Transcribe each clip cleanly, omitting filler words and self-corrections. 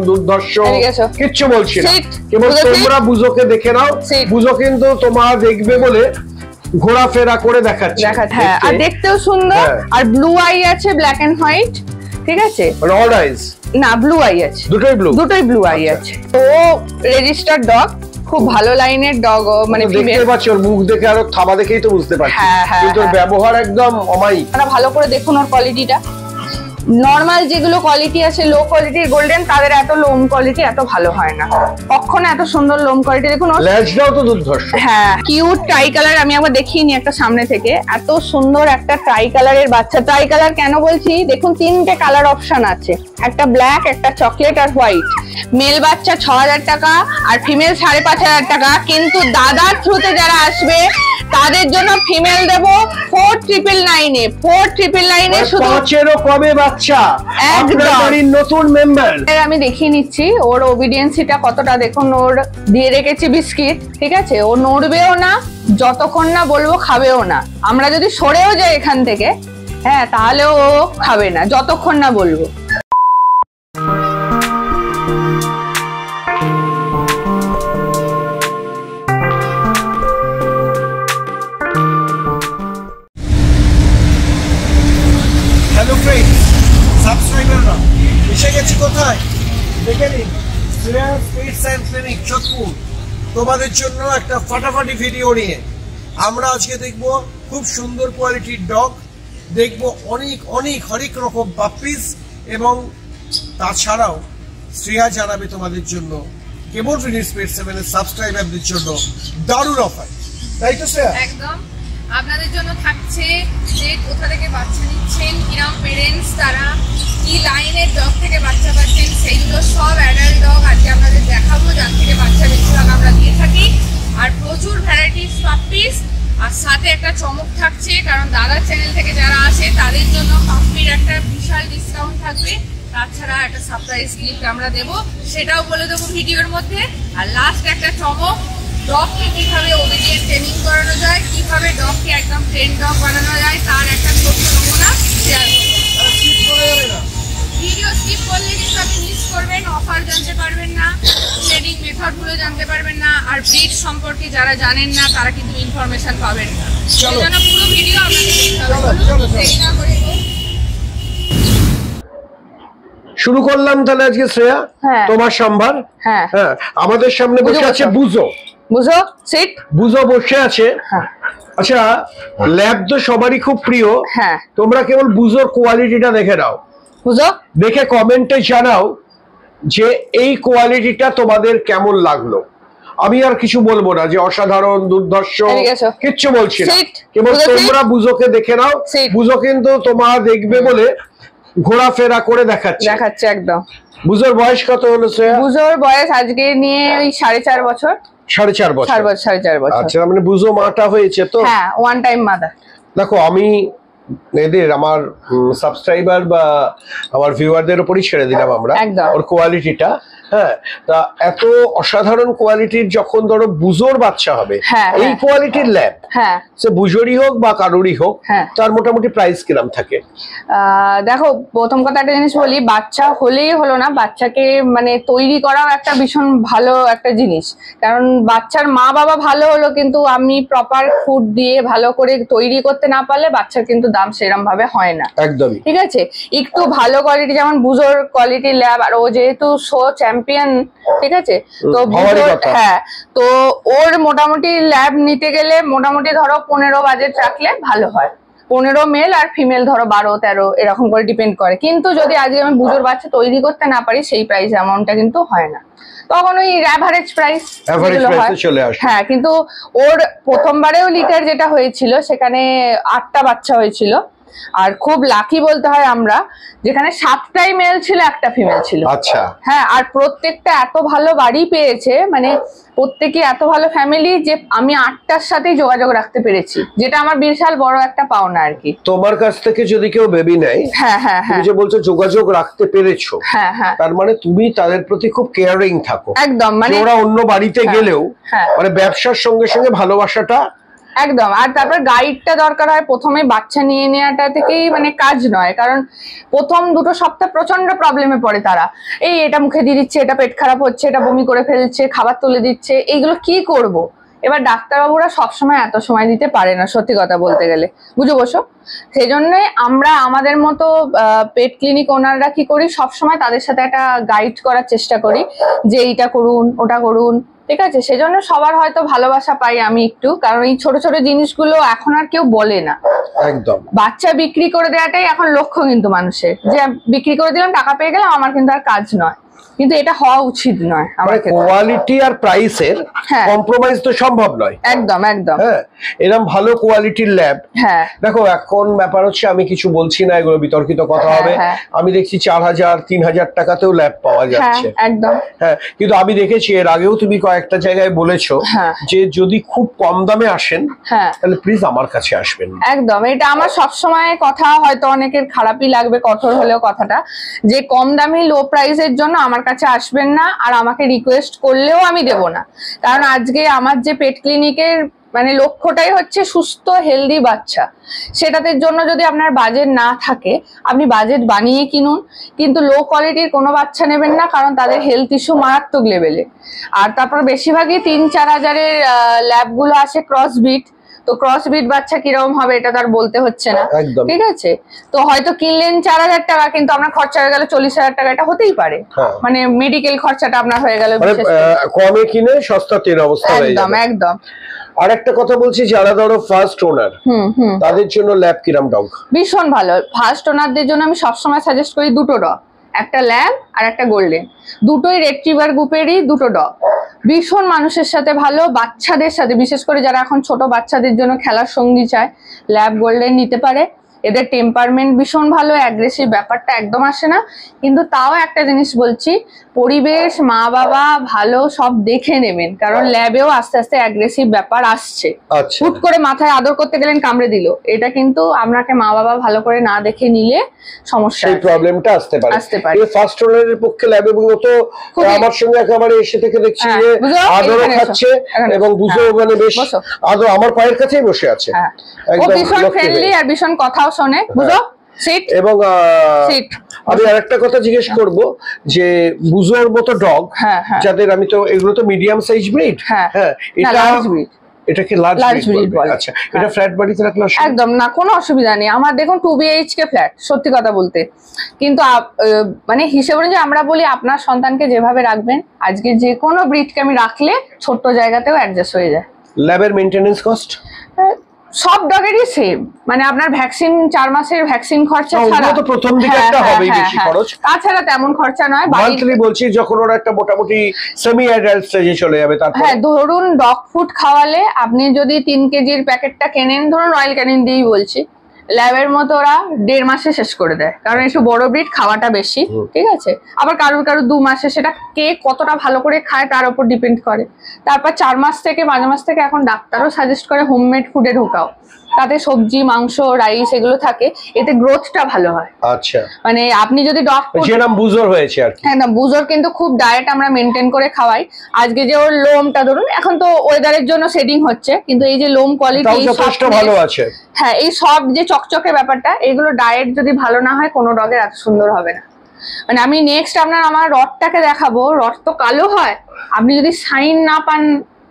দুর্ধর্ষ কিচ্ছু বলছি না, কেবল তোমরা বুঝোকে দেখে নাও। বুঝো কিন্তু তোমার দেখবে বলে ঘোরাফেরা করে দেখাচ্ছে। হ্যাঁ, আর দেখতেও সুন্দর। আর ব্লু আই আছে, ব্ল্যাক এন্ড হোয়াইট, ঠিক আছে? রড আইজ না, ব্লু আই আছে, দুটোই ব্লু আই আছে। তো রেজিস্টার্ড ডগ, খুব ভালো লাইনের ডগ, মানে দেখতে পাচ্ছ ওর মুখ দেখে আর থাবা দেখেই তো বুঝতে পারছি, কিন্তু ওর ব্যবহার একদম অমায়িক। আপনারা ভালো করে দেখুন ওর কোয়ালিটিটা। নরমাল যেগুলো কোয়ালিটি আছে লো কোয়ালিটির গোল্ডেন, তাদের এত লোম কোয়ালিটি এত ভালো হয় না কখনো। এত সুন্দর লোম কোয়ালিটি দেখুন। লেজটাও তো দুর্ধর্ষ। হ্যাঁ, কিউট ট্রাই কালার। আমি একবার দেখিয়ে নি একটা সামনে থেকে, এত সুন্দর একটা ট্রাই কালারের বাচ্চা। ট্রাই কালার কেন বলছি, দেখুন তিনটে কালার অপশন আছে, একটা ব্ল্যাক, একটা চকলেট আর হোয়াইট। মেল বাচ্চা 6000 টাকা আর ফিমেল 5500 টাকা। কিন্তু দাদার থ্রুতে যারা আসবে তাদের জন্য ফিমেল দেবো 4999 এ। 4999 এ শুধু পাঁচেরও কমে বাচ্চা, আপনার বাড়ির নতুন মেম্বার। আমি দেখিয়ে নিচ্ছি ওর ওবিডিয়েন্সিটা কতটা। দেখুন, ওর দিয়ে রেখেছি বিস্কিট, ঠিক আছে? ও নড়বেও না যতক্ষণ না বলবো, খাবেও না। আমরা যদি সরেও যাই এখান থেকে, হ্যাঁ, তাহলে ও খাবে না যতক্ষণ না বলবো। সাবস্ক্রাইবাররা এসে গেছি কোথায় দেখে নিন, Shreyas pets and clinic Chandpur. তোমাদের জন্য একটা ফাটাফাটি ভিডিও নিয়ে আমরা আজকে দেখব খুব সুন্দর কোয়ালিটির ডগ, দেখব অনেক অনেক হরেক রকম পাপ্পিস, এবং তাছাড়াও শ্রেয়া জানাবে তোমাদের জন্য কেবল ফিনিশ পেট 7 এর সাবস্ক্রাইবারদের জন্য দারুণ অফার। তাই তো শ্রেয়া? একদম। আপনাদের জন্য থাকছে যে কোথা থেকে বাচ্চা নিচ্ছেন, কিরম পেরেন্টস, তারা কি লাইনের ডগ থেকে বাচ্চা পাচ্ছেন, সেইগুলো সব অ্যাডাল্ট ডগ আজকে আপনাদের দেখাবো, যার থেকে বাচ্চা বেশিরভাগ আমরা দিয়ে থাকি। আর প্রচুর ভ্যারাইটিস পাপ্পিস, আর সাথে একটা চমক থাকছে, কারণ দাদার চ্যানেল থেকে যারা আসে তাদের জন্য পাপ্পির একটা বিশাল ডিসকাউন্ট থাকবে। তাছাড়া একটা সারপ্রাইজ গিফট আমরা দেবো, সেটাও বলে দেবো ভিডিওর মধ্যে। আর লাস্ট একটা চমক, ডগকে কিভাবে ওবিডিয়েন্ট ট্রেনিং করানো যায়, কিভাবে ডগকে একদম ট্রেন ডগ বানানো যায়, তার একটা ছোট্ট নমুনা শেয়ার করব। ভিডিও স্কিপ করলে কিন্তু আপনি মিস করবেন, অফার জানতে পারবেন না, ট্রেনিং মেথডগুলো জানতে পারবেন না, আর ব্রিড সম্পর্কে যারা জানেন না তারা কিন্তু ইনফরমেশন পাবেন না। সেজন্য পুরো ভিডিও আপনাদের দেখতে হবে। শুরু করলাম তাহলে আজকে শ্রেয়া, তোমার সম্ভার। হ্যাঁ, আমাদের সামনে বসে আছে বুঝো। বুঝো সিট, বুঝো বসে আছে। আচ্ছা, ল্যাব তো সবারই খুব প্রিয়। হ্যাঁ, তোমরা কেবল বুঝোর কোয়ালিটিটা দেখে নাও, বুঝো দেখে কমেন্টে জানাও যে এই কোয়ালিটিটা তোমাদের কেমন লাগলো। আমি আর কিছু বলবো না যে অসাধারণ, দুর্ধর্ষ, কিচ্ছু বলছি না, কেবল তোমরা বুঝোকে দেখে নাও। বুঝো কিন্তু তোমার দেখবে বলে ঘোরাফেরা করে দেখাচ্ছে। একদম। বুঝোর বয়স কত হলো শ্রেয়া? বুঝোর বয়স আজকে নিয়ে ওই 4.5 বছর। 4.5 বছর। 4.5 বছর। আচ্ছা, মানে বুঝো মাটা হয়েছে তো? হ্যাঁ, ওয়ান টাইম মাদার। দেখো, আমি এদের আমার সাবস্ক্রাইবার বা আমার ভিউয়ারদের উপরই ছেড়ে দিলাম আমরা ওর কোয়ালিটিটা। হ্যাঁ, তা এত অসাধারণ কোয়ালিটির যখন ধরো বুঝোর বাচ্চা হবে, এই কোয়ালিটির ল্যাব, সে বুঝোরই হোক বা কারোরই হোক, তার মোটামুটি প্রাইস কিরম থাকে? দেখো, প্রথম কথা একটা জিনিস বলি, বাচ্চা হলেই হলো না, বাচ্চাকে মানে তৈরি করাও একটা ভীষণ ভালো একটা জিনিস। কারণ বাচ্চার মা বাবা ভালো হলো, কিন্তু আমি প্রপার ফুড দিয়ে ভালো করে তৈরি করতে না পারলে বাচ্চার কিন্তু দাম সেরকম ভাবে হয় না। একদমই ঠিক আছে। একটু ভালো কোয়ালিটি, যেমন বুঝোর কোয়ালিটি ল্যাব, আর ও যেহেতু শো চ্যাম্পিয়ন, ঠিক আছে, তো হ্যাঁ, তো ওর মোটামুটি ল্যাব নিতে গেলে মোটামুটি ধরো 15 বাজেট রাখলে ভালো হয়। 15 মেল আর ফিমেল ধরো 12-13 এরকম করে ডিপেন্ড করে। কিন্তু যদি আজকে আমি বুঝোর বাচ্চা তৈরি করতে না পারি, সেই প্রাইস অ্যামাউন্টটা কিন্তু হয় না, তখন ওই অ্যাভারেজ প্রাইস চলে আসে। হ্যাঁ, কিন্তু ওর প্রথমবারেও লিটার যেটা হয়েছিল সেখানে 8টা বাচ্চা হয়েছিল। আর খুব লাকি বলতে হয় আমরা, যেখানে 7টাই মেল ছিল, একটা ফিমেল ছিল। আচ্ছা। হ্যাঁ, আর প্রত্যেকটা এত ভালো বাড়ি পেয়েছে, মানে প্রত্যেকে এত ভালো ফ্যামিলি, যে আমি 8টার সাথেই যোগাযোগ রাখতে পেরেছি, যেটা আমার বিশাল বড় একটা পাওনা আর কি। তোমার কাছ থেকে যদি কেউ বেবি নেয়, তুমি যে বলছো যোগাযোগ রাখতে পেরেছো, তার মানে তুমি তাদের প্রতি খুব কেয়ারিং থাকো। একদম, মানে ওরা অন্য বাড়িতে গেলেও মানে ব্যবসার সঙ্গে সঙ্গে ভালোবাসাটা একদম। আর তারপর গাইডটা দরকার হয় প্রথমে, বাচ্চা নিয়ে নেওয়াটা থেকেই মানে কাজ নয়, কারণ প্রথম 2 সপ্তাহ প্রচন্ড প্রবলেমে পড়ে তারা। এটা মুখে দিয়ে দিচ্ছে, এটা পেট খারাপ হচ্ছে, এটা বমি করে ফেলছে, খাবার তুলে দিচ্ছে, এইগুলো কি করব। এবার ডাক্তারবাবুরা সবসময় এত সময় দিতে পারে না, সত্যি কথা বলতে গেলে, বুঝে বসো। সেই জন্য আমরা আমাদের মতো পেট ক্লিনিক ওনাররা কি করি, সবসময় তাদের সাথে একটা গাইড করার চেষ্টা করি যে এইটা করুন, ওটা করুন, ঠিক আছে। সেজন্য সবার হয়তো ভালোবাসা পাই আমি একটু, কারণ এই ছোট ছোট জিনিসগুলো এখন আর কেউ বলে না। একদম। বাচ্চা বিক্রি করে দেওয়াটাই এখন লক্ষ্য কিন্তু মানুষের, যে বিক্রি করে দিলাম, টাকা পেয়ে গেলাম, আমার কিন্তু আর কাজ নয়। কিন্তু এটা হওয়া উচিত নয়। মানে কোয়ালিটি আর প্রাইসের কম্প্রোমাইজ তো সম্ভব নয়। একদম একদম। হ্যাঁ, এরকম ভালো কোয়ালিটির ল্যাব। হ্যাঁ দেখো, এখন ব্যাপার হচ্ছে, আমি কিছু বলছি না, এগুলো বিতর্কিত কথা হবে। আমি দেখছি 4000 3000 টাকাতেও ল্যাব পাওয়া যাচ্ছে। একদম। হ্যাঁ, কিন্তু আমি দেখেছি এর আগেও তুমি কয়েকটা জায়গায় বলেছো যে যদি খুব কম দামে আসেন তাহলে প্লিজ আমার কাছে আসবেন। একদম, এটা আমার সবসময় কথা, হয়তো অনেকের খারাপই লাগবে, কঠোর হলেও কথাটা, যে কম দামি লো প্রাইসের জন্য আমার কাছে আসবেন না, আর আমাকে রিকোয়েস্ট করলেও আমি দেব না। কারণ আজকে আমার যে পেট ক্লিনিকের মানে লক্ষ্যটাই হচ্ছে সুস্থ হেলদি বাচ্চা। সেটাতে জন্য যদি আপনার বাজেট না থাকে, আপনি বাজেট বানিয়ে কিনুন, কিন্তু লো কোয়ালিটির কোনো বাচ্চা নেবেন না, কারণ তাদের হেলথ ইস্যু মারাত্মক লেভেলে। আর তারপর বেশিরভাগই 3-4 হাজারের ল্যাবগুলো আসে ক্রসবিট। তো ক্রসবিট বাচ্চা কিরকম হবে এটা তো আর বলতে হচ্ছে না, ঠিক আছে। তো হয়তো কিনলেন 4000 টাকা, কিন্তু আপনার খরচা হয়ে গেল 40,000 টাকা, এটা হতেই পারে। মানে মেডিকেল খরচাটা আপনার হয়ে গেল, কমে কিনে সস্তাতের অবস্থা হয়ে যাবে। একদম একদম। আর একটা কথা বলছি, যারা ধরো ফার্স্ট ওনার, তাদের জন্য ল্যাব কিরম ডগ? ভীষণ ভালো। ফার্স্ট ওনারদের জন্য আমি সবসময় সাজেস্ট করি 2টো ডগ, একটা ল্যাব আর একটা গোল্ডেন। দুটোই রেট্রিভার গ্রুপেরই 2টো ডগ। ভীষণ মানুষের সাথে ভালো, বাচ্চাদের সাথে, বিশেষ করে যারা এখন ছোট বাচ্চাদের জন্য খেলার সঙ্গী চায়, ল্যাব গোল্ডেন নিতে পারে। এদের টেম্পারমেন্ট ভীষণ ভালো, অ্যাগ্রেসিভ ব্যাপারটা একদম আসে না। কিন্তু তাও একটা জিনিস বলছি, পরিবেশ, মা বাবা ভালো সব দেখে নেবেন, কারণ ল্যাবেও আস্তে আস্তে অ্যাগ্রেসিভ ব্যাপার আসছে। হুট করে মাথায় আদর করতে গেলেন কামড়ে দিল, এটা কিন্তু আপনাকে মা বাবা ভালো করে না দেখে নিলে সমস্যা, সেই প্রবলেমটা আসতে পারে। এই ফার্স্ট ওনারের পক্ষে ল্যাবে তো আমার সঙ্গে একেবারে এসে থেকে দেখছি যে আদরও খাচ্ছে এবং বুঝো মানে বেশ আদর, আমার পায়ের কাছেই বসে আছে, একদম ভীষণ ফ্রেন্ডলি আর ভীষণ কথাও শোনে, বুঝো। এবং আমি আরেকটা কথা জিজ্ঞেস করব, যে বুজোর মতো ডগ যাদের, আমি তো এগুলো তো মিডিয়াম সাইজ ব্রিড, এটা কি লার্জ ব্রিড বলে? আচ্ছা, এটা ফ্ল্যাট বাড়িতে রাখলে একদম না, কোনো অসুবিধা নেই। আমার দেখুন 2 BHK ফ্ল্যাট, সত্যি কথা বলতে। কিন্তু মানে হিসেবে যে আমরা বলি আপনার সন্তানকে যেভাবে রাখবেন, আজকে যে কোনো ব্রিডকে আমি রাখলে ছোট্ট জায়গাতেও অ্যাডজাস্ট হয়ে যায়। ল্যাবের মেইনটেনেন্স কস্ট সব ডগেরই সেম, মানে আপনার ভ্যাকসিন 4 মাসের ভ্যাকসিন খরচা ছাড়া তো প্রথম দিকে একটা হবেই বেশি খরচ, তাছাড়া তেমন খরচা নয়। মান্থলি বলছি, যখন ওরা একটা মোটামুটি সেমি অ্যাডাল্ট স্টেজে চলে যাবে, তারপর ধরুন ডগ ফুড খাওয়ালে আপনি যদি 3 কেজির প্যাকেটটা কেনেন, ধরুন রয়্যাল ক্যানিন দিয়েই বলছি, ল্যাবের মতো ওরা 1.5 মাসে শেষ করে দেয়, কারণ একটু বড় ব্রিড, খাওয়াটা বেশি, ঠিক আছে। আবার কারোর 2 মাসে, সেটা কে কতটা ভালো করে খায় তার উপর ডিপেন্ড করে। তারপর 4 মাস থেকে 5 মাস থেকে এখন ডাক্তারও সাজেস্ট করে হোমমেড ফুডে ঢোকাও, তাতে সবজি, মাংস, রাইস এগুলো থাকে, এতে গ্রোথটা ভালো হয়। আচ্ছা, মানে আপনি যদি ডগ যেরকম বুজোর হয়েছে আর কি, একদম বুজোর কিন্তু খুব ডায়েট আমরা মেনটেন করে খাওয়াই। আজকে যে ওর লোমটা ধরুন, এখন তো ওয়েদারের জন্য শেডিং হচ্ছে, কিন্তু এই যে লোম কোয়ালিটি যথেষ্ট ভালো আছে, হ্যাঁ, এই সব যে চকচকে ব্যাপারটা, এগুলো ডায়েট যদি ভালো না হয় কোনো ডগের এত সুন্দর হবে না। মানে আমি নেক্সট আমার রডটাকে দেখাবো, রড তো কালো হয়, আপনি যদি সাইন না পান,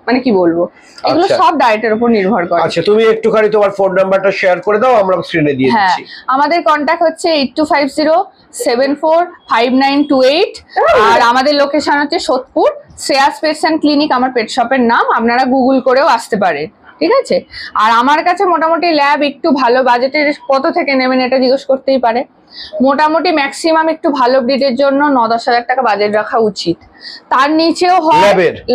মানে কি বলবো, এগুলো সব ডায়েটের উপর নির্ভর করে। আচ্ছা, তুমি একটুখানি তোমার ফোন নাম্বারটা শেয়ার করে দাও, আমরা স্ক্রিনে দিয়ে দিচ্ছি। আমাদের কন্টাক্ট হচ্ছে 8250745928, আর আমাদের লোকেশন হচ্ছে Sodepur, Shreyas pets and clinic আমার পেট শপের নাম। আপনারা গুগল করেও আসতে পারেন, ঠিক আছে। আর আমার কাছে মোটামুটি ল্যাব একটু ভালো বাজেটের কত থেকে নেবেন এটা জিজ্ঞেস করতেই পারে। মোটামুটি ম্যাক্সিমাম একটু ভালো ব্রিডের জন্য 9-10 হাজার টাকা বাজেট রাখা উচিত। তার নিচেও হয়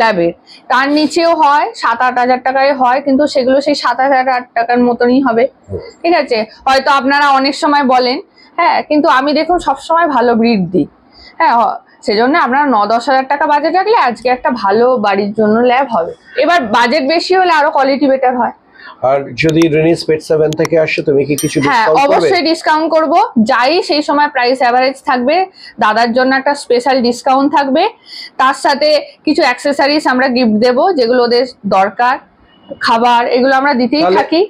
ল্যাবের, তার নিচেও হয় 7-8 হাজার টাকায় হয়, কিন্তু সেগুলো সেই 7,000-8 টাকার মতনই হবে, ঠিক আছে। হয়তো আপনারা অনেক সময় বলেন, হ্যাঁ, কিন্তু আমি দেখুন সবসময় ভালো ব্রিড দিই, হ্যাঁ, সেজন্য আপনারা 9-10 হাজার টাকা বাজেট রাখলে আজকে একটা ভালো বাড়ির জন্য ল্যাব হবে। এবার বাজেট বেশি হলে আরো কোয়ালিটি বেটার হয়। আর যদি রেনিস পেট 7 থেকে আসে, তুমি কি কিছু ডিসকাউন্ট করবে? অবশ্যই ডিসকাউন্ট করব, যাই সেই সময় প্রাইস এভারেজ থাকবে, দাদার জন্য একটা স্পেশাল ডিসকাউন্ট থাকবে, তার সাথে কিছু অ্যাকসেসরিজ আমরা গিফট দেব যেগুলো ওদের দরকার, খাবার এগুলো আমরা দিতেই থাকি।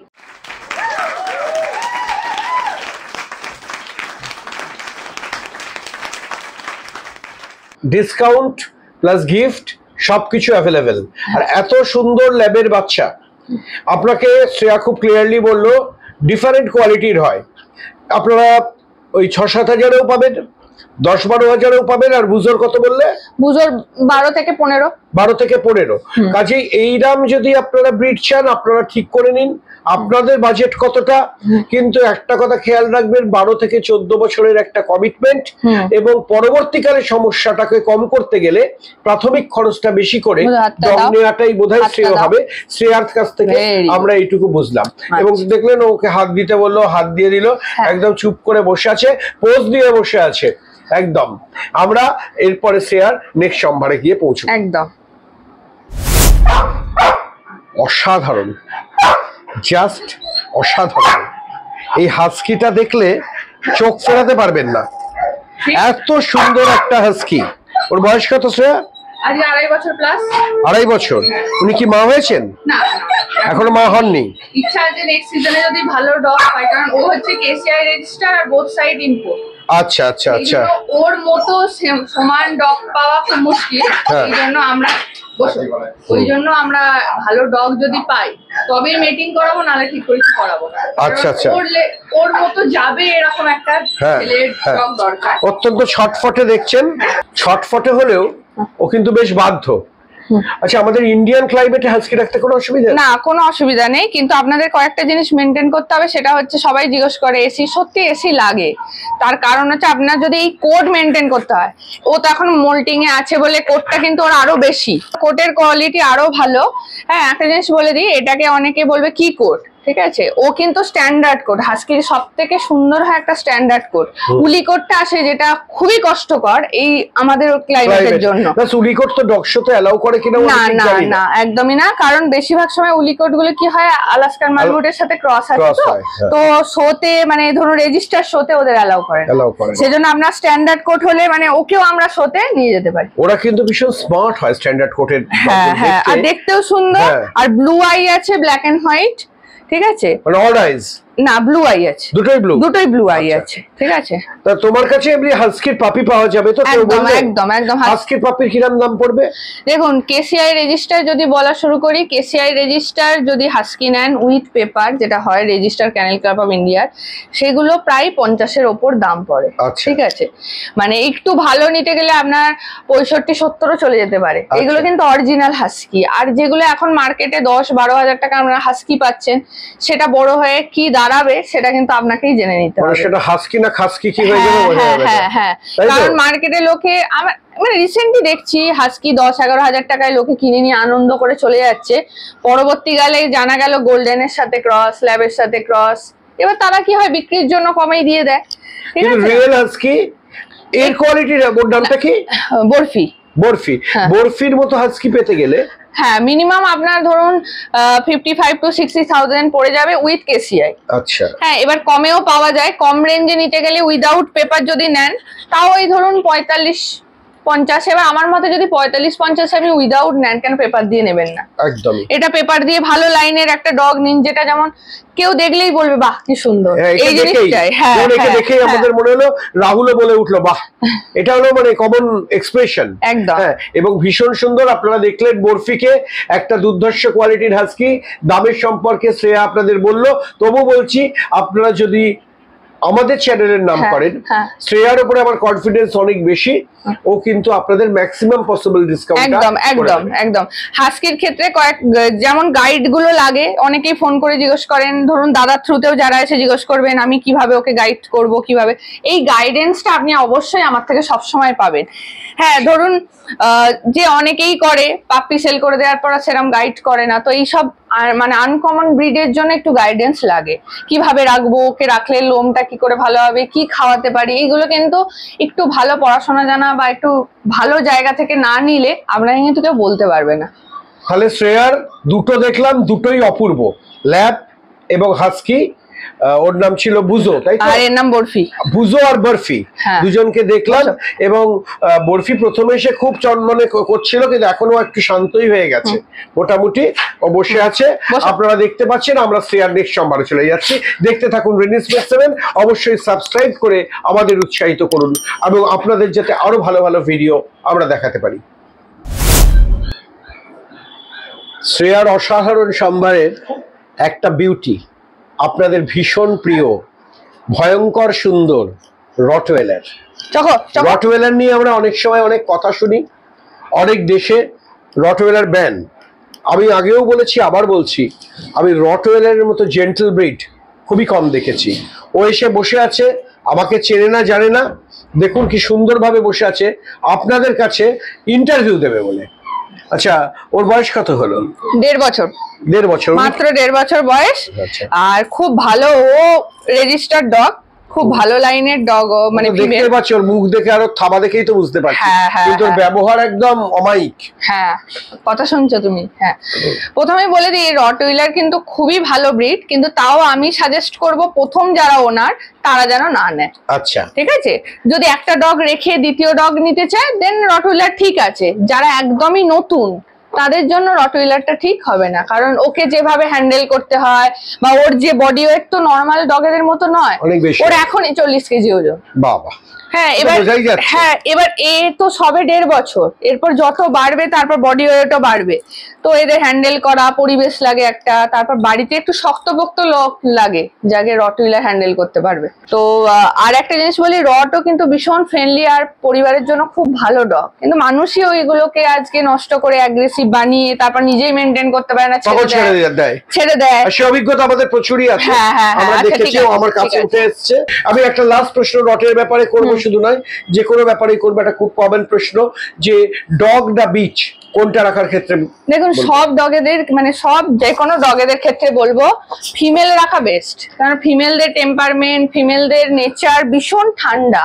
ডিসকাউন্ট প্লাস গিফট সবকিছু অ্যাভেলেবেল। আর এত সুন্দর ল্যাবের বাচ্চা আপনাকে শ্রেয়া খুব ক্লিয়ারলি বললো ডিফারেন্ট কোয়ালিটির হয়। আপনারা ওই 6-7 হাজারেও পাবেন, 10-12 হাজারেও পাবেন। আর বুজোর কত বললে? বুজোর 12 থেকে 15। 12 থেকে 15। কাজেই এই দাম যদি আপনারা ব্রিড চান আপনারা ঠিক করে নিন আপনাদের বাজেট কতটা। কিন্তু একটা কথা খেয়াল রাখবেন, 12 থেকে 14 বছরের একটা কমিটমেন্ট, এবং পরবর্তীকালে সমস্যাটাকে কম করতে গেলে প্রাথমিক খরচটা বেশি করে ডগ নেওয়াটাই বোধহয় শ্রেয় হবে। শ্রেয়ার কাছ থেকে আমরা এইটুকু বুঝলাম। এবং দেখলেন ওকে হাত দিতে বললো, হাত দিয়ে দিল, একদম চুপ করে বসে আছে, পোজ দিয়ে বসে আছে একদম। আমরা এরপরে শ্রেয়ার নেক্সট সম্ভারে গিয়ে পৌঁছব। একদম অসাধারণ, জাস্ট অসাধারণ। এই হাস্কিটা দেখলে চোখ ফেরাতে পারবেন না, এত সুন্দর একটা হাস্কি। ওর বয়স কত শ্রেয়া? আজ 2.5 বছর প্লাস। 2.5 বছর। উনি কি মা হয়েছেন? না, এখনো মা হননি। ইচ্ছা আছে নেক্সট সিজনে যদি ভালো ডগ পাই, কারণ ও হচ্ছে কেসিআই রেজিস্টার আর বোথ সাইড ইম্পোর্ট। আচ্ছা আচ্ছা আচ্ছা। ওর মতো সমান ডগ পাওয়া খুব মুশকিল। এই জন্য আমরা ওই জন্য আমরা ভালো ডগ যদি পাই তবেই মিটিং করাবো, নালে ঠিক করে করাবো না। আচ্ছা আচ্ছা। ওর মতো যাবে এরকম একটা ছেলের ডগ দরকার। অত্যন্ত ছটফটে দেখছেন, ছটফটে হলেও ও কিন্তু বেশ বাধ্য। আচ্ছা, আমাদের ইন্ডিয়ান ক্লাইমেটে হাস্কি রাখতে কোনো অসুবিধা? না, কোনো অসুবিধা নেই, কিন্তু আপনাদের কয়েকটা জিনিস মেনটেন করতে হবে। সেটা হচ্ছে সবাই জিজ্ঞেস করে এসি, সত্যি এসি লাগে। তার কারণ হচ্ছে আপনার যদি এই কোড মেনটেন করতে হয়, ও তো এখন মোল্টিং এ আছে বলে কোডটা কিন্তু ওর আরো বেশি, কোডের কোয়ালিটি আরো ভালো। হ্যাঁ, একটা জিনিস বলে দিই, এটাকে অনেকে বলবে কি কোড, ঠিক আছে, ও কিন্তু স্ট্যান্ডার্ড কোড। হাস্কির সব থেকে সুন্দর হয় একটা স্ট্যান্ডার্ড কোড। উলি কোডটা আসে যেটা খুবই কষ্টকর এই আমাদের ক্লাইমেটের জন্য। উলি কোড তো ডগ শোতে অ্যালাউ করে কিনা? না না না, একদমই না। কারণ বেশিরভাগ সময় উলি কোড গুলো কি হয়, আলাস্কান মালমুটের সাথে ক্রস আছে, তো শোতে মানে ধরুন রেজিস্টার শোতে ওদের অ্যালাউ করে। সেজন্য আমরা স্ট্যান্ডার্ড কোড হলে মানে ওকেও আমরা শোতে নিয়ে যেতে পারি। ওরা কিন্তু ভীষণ স্মার্ট হয় স্ট্যান্ডার্ড কোডের। হ্যাঁ হ্যাঁ, আর দেখতেও সুন্দর। আর ব্লু আই আছে, ব্ল্যাক এন্ড হোয়াইট, ঠিক আছে। অল আইজ না, ব্লু আই আছে, দুটোই ব্লু আই আছে, ঠিক আছে। তা তোমার কাছে এমনি হাস্কির পাপি পাওয়া যাবে তো? একদম একদম একদম। হাস্কির পাপির কিরকম দাম পড়বে? দেখুন, কেসিআই রেজিস্টার যদি বলা শুরু করি, কেসিআই রেজিস্টার যদি হাস্কি নেন উইথ পেপার, যেটা হয় রেজিস্টার ক্যানেল ক্লাব অফ ইন্ডিয়ার, সেগুলো প্রায় 50-এর ওপর দাম পড়ে, ঠিক আছে। মানে একটু ভালো নিতে গেলে আপনার 65-70ও চলে যেতে পারে। এগুলো কিন্তু অরিজিনাল হাস্কি। আর যেগুলো এখন মার্কেটে 10-12 হাজার টাকা আপনারা হাস্কি পাচ্ছেন, সেটা বড় হয়ে কি দাঁড়াবে সেটা কিন্তু আপনাকেই জেনে নিতে হবে। সেটা হাস্কি না খাস্কি কি হয়ে যাবে? হ্যাঁ হ্যাঁ, কারণ মার্কেটে লোকে মানে রিসেন্টলি দেখছি হাস্কি 10-11 হাজার টাকায় লোকে কিনে নিয়ে আনন্দ করে চলে যাচ্ছে। পরবর্তীকালে জানা গেল গোল্ডেনের সাথে ক্রস, ল্যাবের সাথে ক্রস। এবার তারা কি হয়, বিক্রির জন্য কমেই দিয়ে দেয়। কিন্তু রিয়েল হাস্কি এর কোয়ালিটির নামটা কি? বরফি। বরফি। বরফির মতো হাস্কি পেতে গেলে হ্যাঁ মিনিমাম আপনার ধরুন 55 to 60,000 পড়ে যাবে উইথ কেসিআই। আচ্ছা। হ্যাঁ, এবার কমেও পাওয়া যায়। কম রেঞ্জে নিতে গেলে উইদাউট পেপার যদি নেন তাও এই ধরুন 45-50। এবার আমার মতে যদি 45-50 আপনি উইদাউট নেন, কেন পেপার দিয়ে নেবেন না? একদম। এটা পেপার দিয়ে ভালো লাইনের একটা ডগ নিন, যেটা যেমন কেউ দেখলেই বলবে বাহ কি সুন্দর। এই জিনিসটাই দেখেই আমাদের মনে হলো, রাহুলও বলে উঠলো বাহ। এটা হলো মানে কমন এক্সপ্রেশন একদম। এবং ভীষণ সুন্দর। আপনারা দেখলেন বরফিকে, একটা দুর্ধর্ষ কোয়ালিটির হাস্কি। দামের সম্পর্কে শ্রেয়া আপনাদের বললো। তবু বলছি, আপনারা যদি আমাদের চ্যানেলের নাম করেন, শ্রেয়ার উপরে আমার কনফিডেন্স অনেক বেশি। ও কিন্তু আপনাদের ম্যাক্সিমাম পসিবল ডিসকাউন্ট একদম একদম একদম। হাস্কির ক্ষেত্রে যেমন গাইড গুলো লাগে, অনেকেই ফোন করে জিজ্ঞেস করেন, ধরুন দাদার থ্রুতেও যারা এসে জিজ্ঞেস করবেন আমি কিভাবে ওকে গাইড করব, কিভাবে। এই গাইডেন্সটা আপনি অবশ্যই আমার থেকে সবসময় পাবেন। হ্যাঁ, ধরুন যে অনেকেই করে পাপ্পি সেল করে দেওয়ার পর সেরকম গাইড করে না, তো এইসব মানে আনকমন ব্রিডের জন্য একটু গাইডেন্স লাগে। কিভাবে রাখবো, ওকে রাখলে লোমটা কি করে ভালো হবে, কি খাওয়াতে পারি, এইগুলো কিন্তু একটু ভালো পড়াশোনা জানা বা একটু ভালো জায়গা থেকে না নিলে আপনারা কিন্তু কেউ বলতে পারবে না। তাহলে শ্রেয়ার দুটো দেখলাম, দুটোই অপূর্ব, ল্যাব এবং হাস্কি। ওর নাম ছিল বুজো, তাই তো? আর এর নাম বরফি। বুজো আর বরফি দুজনকে দেখলাম, এবং বরফি প্রথমে এসে খুব চনমনে করছিল, কিন্তু এখনো একটু শান্তই হয়ে গেছে মোটামুটি, ও বসে আছে। আপনারা দেখতে পাচ্ছেন আমরা শ্রেয়ার নেক্সট সম্ভারে চলে যাচ্ছি। দেখতে থাকুন রেনিস স্পেস 7, অবশ্যই সাবস্ক্রাইব করে আমাদের উৎসাহিত করুন এবং আপনাদের যাতে আরো ভালো ভালো ভিডিও আমরা দেখাতে পারি। শ্রেয়ার অসাধারণ সম্ভারের একটা বিউটি, আপনাদের ভীষণ প্রিয় ভয়ঙ্কর সুন্দর রটওয়েলার। রটওয়েলার নিয়ে আমরা অনেক সময় অনেক কথা শুনি, অনেক দেশে রটওয়েলার ব্যান। আমি আগেও বলেছি, আবার বলছি, আমি রটওয়েলারের মতো জেন্টল ব্রিড খুবই কম দেখেছি। ও এসে বসে আছে, আমাকে চেনে না জানে না, দেখুন কি সুন্দরভাবে বসে আছে আপনাদের কাছে ইন্টারভিউ দেবে বলে। আচ্ছা, ওর বয়স কত হলো? 1.5 বছর। 1.5 বছর, মাত্র 1.5 বছর বয়স। আর খুব ভালো, ও রেজিস্টার্ড ডগ, খুব ভালো লাইনের ডগ। মানে দেখতে পাচ্ছ ওর মুখ দেখে, আরো থাবা দেখেই তো বুঝতে পারছি, কিন্তু ওর ব্যবহার একদম অমায়িক। হ্যাঁ, কথা শুনছো তুমি? হ্যাঁ, প্রথমেই বলে দিই রটওয়েলার কিন্তু খুবই ভালো ব্রিড, কিন্তু তাও আমি সাজেস্ট করব প্রথম যারা ওনার তারা যেন না নেয়। আচ্ছা, ঠিক আছে? যদি একটা ডগ রেখে দ্বিতীয় ডগ নিতে চায় দেন রটওয়েলার ঠিক আছে। যারা একদমই নতুন তাদের জন্য রটওয়েলারটা ঠিক হবে না, কারণ ওকে যেভাবে হ্যান্ডেল করতে হয় বা ওর যে বডি ওয়েট তো নরমাল ডগেদের মতো নয়, ওর এখনই 40 কেজি ওজন। বাবা! হ্যাঁ, এবার এ তো সবে 1.5 বছর, এরপর যত বাড়বে তারপর বডি ওয়েটও বাড়বে, তো এদের হ্যান্ডেল করা পরিবেশ লাগে একটা, তারপর বাড়িতে একটু শক্তপোক্ত লোক লাগে যাকে রটওয়েলার হ্যান্ডেল করতে পারবে। তো আর একটা জিনিস বলি, রটও কিন্তু ভীষণ ফ্রেন্ডলি আর পরিবারের জন্য খুব ভালো ডগ, কিন্তু মানুষই ওইগুলোকে আজকে নষ্ট করে অ্যাগ্রেসিভ বানিয়ে তারপর নিজেই মেনটেন করতে পারে না, ছেড়ে দেয়। সে অভিজ্ঞতা আমাদের প্রচুরই আছে, আমরা দেখেছি, আমার কাছে উঠে এসেছে। আমি একটা লাস্ট প্রশ্ন রটের ব্যাপারে করবো, শুধু নয় যে কোনো ব্যাপারেই করবো, একটা খুব কমন প্রশ্ন, যে ডগ না বিচ কোনটা রাখার ক্ষেত্রে? দেখুন, সব ডগেদের মানে সব যে কোনো ডগেদের ক্ষেত্রে বলবো ফিমেল রাখা বেস্ট, কারণ ফিমেলদের টেম্পারমেন্ট, ফিমেলদের নেচার ভীষণ ঠান্ডা।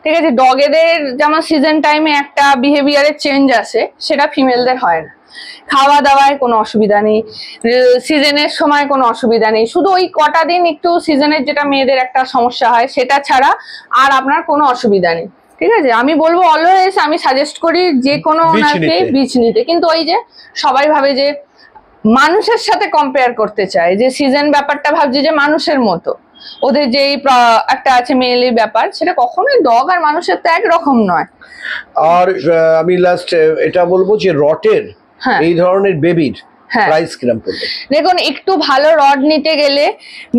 ঠিক আছে, ডগেদের যেমন সিজন টাইমে একটা বিহেভিয়ারের চেঞ্জ আসে, সেটা ফিমেলদের হয় না। খাওয়া দাওয়ায় কোনো অসুবিধা নেই, সিজনের সময় কোনো অসুবিধা নেই, শুধু ওই কটা দিন একটু সিজনের যেটা মেয়েদের একটা সমস্যা হয় সেটা ছাড়া আর আপনার কোনো অসুবিধা নেই। ঠিক আছে, আমি বলবো অলওয়েজ আমি সাজেস্ট করি যে কোনো ওনাকে বীজ নিতে, কিন্তু ওই যে সবাই ভাবে যে মানুষের সাথে কম্পেয়ার করতে চায়, যে সিজন ব্যাপারটা ভাবছে যে মানুষের মতো, ওদের যে একটা আছে মেয়েলি ব্যাপার, সেটা কখনোই ডগ আর মানুষের তো একরকম নয়। আর আমি লাস্ট এটা বলবো যে রটের এই ধরনের বেবির প্রাইস কিরকম পড়বে? দেখুন, একটু ভালো রড নিতে গেলে